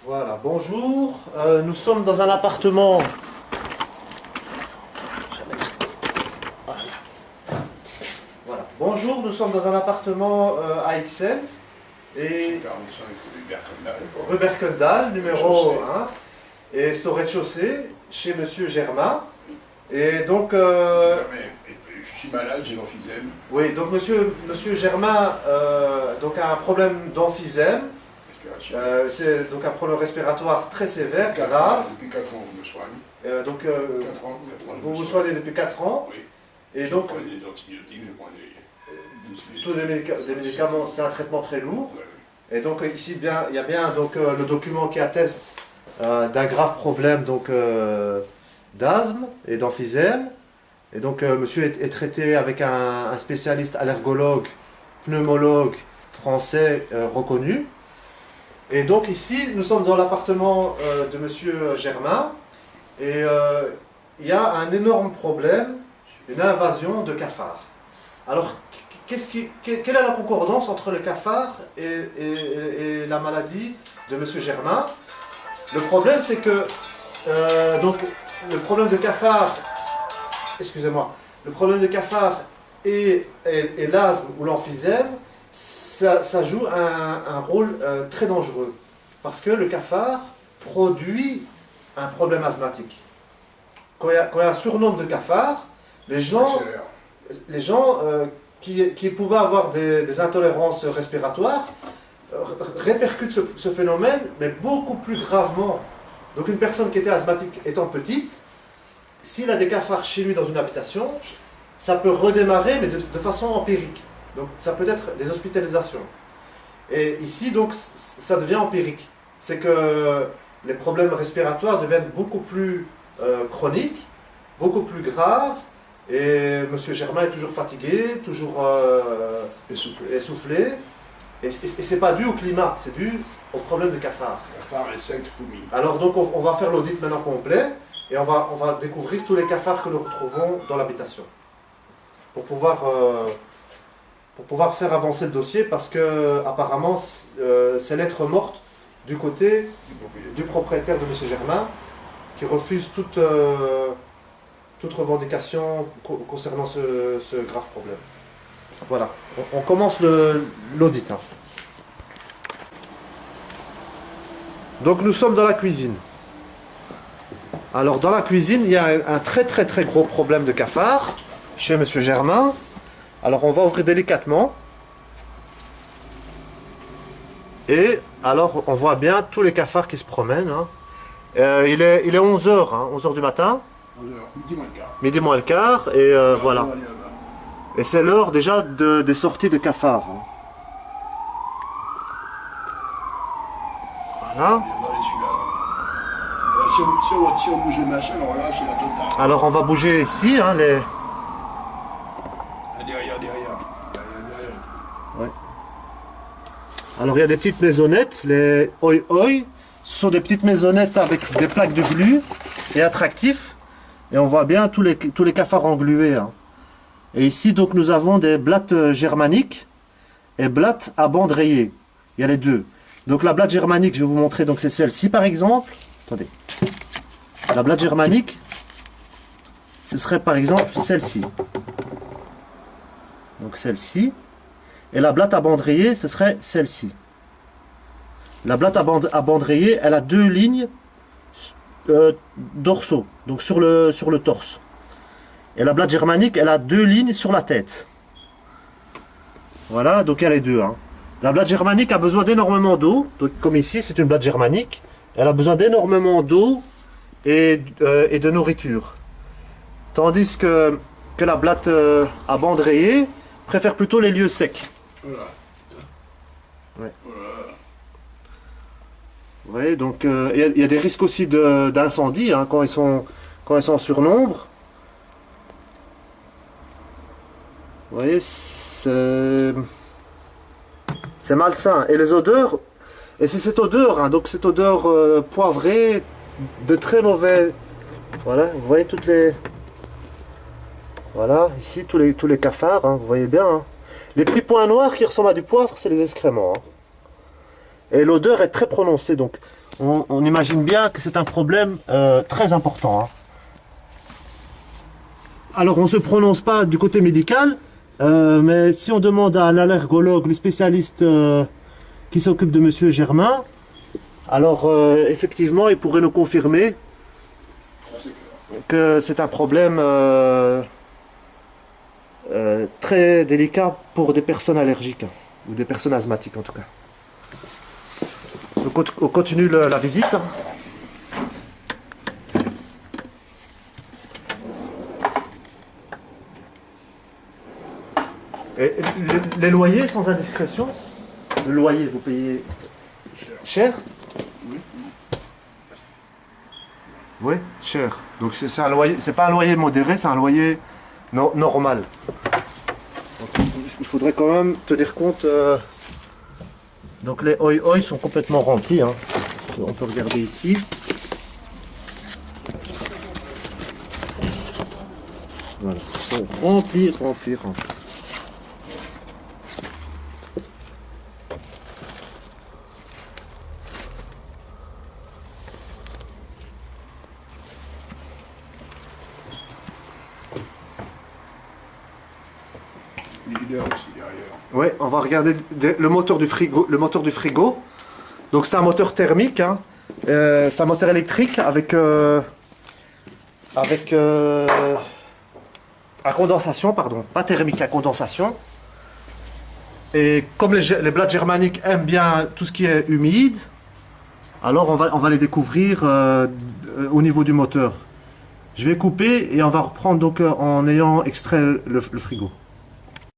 Voilà, bonjour. Nous sommes dans un appartement. Voilà. Bonjour, nous sommes dans un appartement à Ixelles. Et rue Berkendal, numéro 1. Et c'est au rez-de-chaussée, chez Monsieur Germain. Et donc. Je suis malade, j'ai l'emphysème. Oui, donc Monsieur Germain donc a un problème d'emphysème. C'est donc un problème respiratoire très sévère, grave. Depuis 4 ans, je me soigne. 4 ans, vous vous soignez depuis 4 ans. Oui. Et donc, je prends des antibiotiques, je prends des tous des médicaments, c'est un traitement très lourd. Ouais. Et donc ici, il y a bien donc, le document qui atteste d'un grave problème d'asthme et d'emphysème. Et donc monsieur est traité avec un spécialiste allergologue, pneumologue français reconnu. Et donc ici, nous sommes dans l'appartement de Monsieur Germain, et il y a un énorme problème, une invasion de cafards. Alors, quelle est la concordance entre le cafard et la maladie de Monsieur Germain? Le problème, c'est que donc le problème de cafard, excusez-moi, le problème de cafard et l'asthme ou l'emphysème, ça joue un rôle très dangereux, parce que le cafard produit un problème asthmatique. Quand il y a un surnombre de cafards, les gens qui pouvaient avoir des intolérances respiratoires répercutent ce phénomène, mais beaucoup plus gravement. Donc une personne qui était asthmatique étant petite, s'il a des cafards chez lui dans une habitation, ça peut redémarrer, mais de façon empirique. Donc ça peut être des hospitalisations. Et ici, donc, ça devient empirique. C'est que les problèmes respiratoires deviennent beaucoup plus chroniques, beaucoup plus graves, et M. Germain est toujours fatigué, toujours essoufflé. Et ce n'est pas dû au climat, c'est dû au problème de cafard. Cafard et 5 fourmis. Alors donc on va faire l'audit maintenant complet, et on va découvrir tous les cafards que nous retrouvons dans l'habitation. Pour pouvoir faire avancer le dossier, parce que apparemment c'est lettre morte du côté du propriétaire de M. Germain, qui refuse toute revendication concernant ce grave problème. Voilà, on commence l'audit. Donc nous sommes dans la cuisine. Alors dans la cuisine, il y a un très très très gros problème de cafard chez M. Germain. Alors on va ouvrir délicatement. Et alors on voit bien tous les cafards qui se promènent. Il est 11h, 11h du matin. 11h, midi moins le quart. Midi moins le quart. Et voilà. Et c'est l'heure déjà des sorties de cafards. Voilà. Si on bouge les machins, alors là, c'est la totale. Alors on va bouger ici, les... Derrière. Ouais. Alors il y a des petites maisonnettes, les oi, ce sont des petites maisonnettes avec des plaques de glu et attractifs. Et on voit bien tous les cafards englués. Et ici donc nous avons des blattes germaniques et blattes à bandes rayées. Il y a les deux. Donc la blatte germanique, je vais vous montrer, donc c'est celle-ci par exemple. Attendez. La blatte germanique, ce serait par exemple celle-ci. Donc celle-ci. Et la blatte à bande rayée, ce serait celle-ci. La blatte à bande rayée, elle a deux lignes dorsaux, donc sur le torse. Et la blatte germanique, elle a deux lignes sur la tête. Voilà, donc elle est deux. La blatte germanique a besoin d'énormément d'eau. Donc comme ici, c'est une blatte germanique. Elle a besoin d'énormément d'eau et de nourriture. Tandis que la blatte à bande rayée préfère plutôt les lieux secs. Voilà. Ouais. Vous voyez, donc il y a des risques aussi d'incendie quand ils sont en surnombre. Vous voyez, c'est malsain. Et les odeurs, et c'est cette odeur, donc cette odeur poivrée, de très mauvais. Voilà, vous voyez toutes les. Voilà, ici tous les cafards, vous voyez bien. Les petits points noirs qui ressemblent à du poivre, c'est les excréments. Et l'odeur est très prononcée, donc on imagine bien que c'est un problème très important, hein. Alors on ne se prononce pas du côté médical, mais si on demande à un allergologue, le spécialiste qui s'occupe de Monsieur Germain, alors effectivement il pourrait nous confirmer que c'est un problème très délicat pour des personnes allergiques, hein, ou des personnes asthmatiques en tout cas. Donc on continue la visite. Et les loyers, sans indiscrétion, le loyer, vous payez cher? Oui. Oui, cher. Donc c'est un loyer, c'est pas un loyer modéré, c'est un loyer normal. Donc, il faudrait quand même tenir compte. Donc les oi sont complètement remplis, hein. On peut regarder ici. Voilà, ils sont remplis. Leader aussi derrière. Ouais, on va regarder le moteur du frigo. Donc c'est un moteur thermique, hein. C'est un moteur électrique avec à condensation, pardon, pas thermique, à condensation. Et comme les blattes germaniques aiment bien tout ce qui est humide, alors on va les découvrir au niveau du moteur. Je vais couper et on va reprendre donc en ayant extrait le frigo.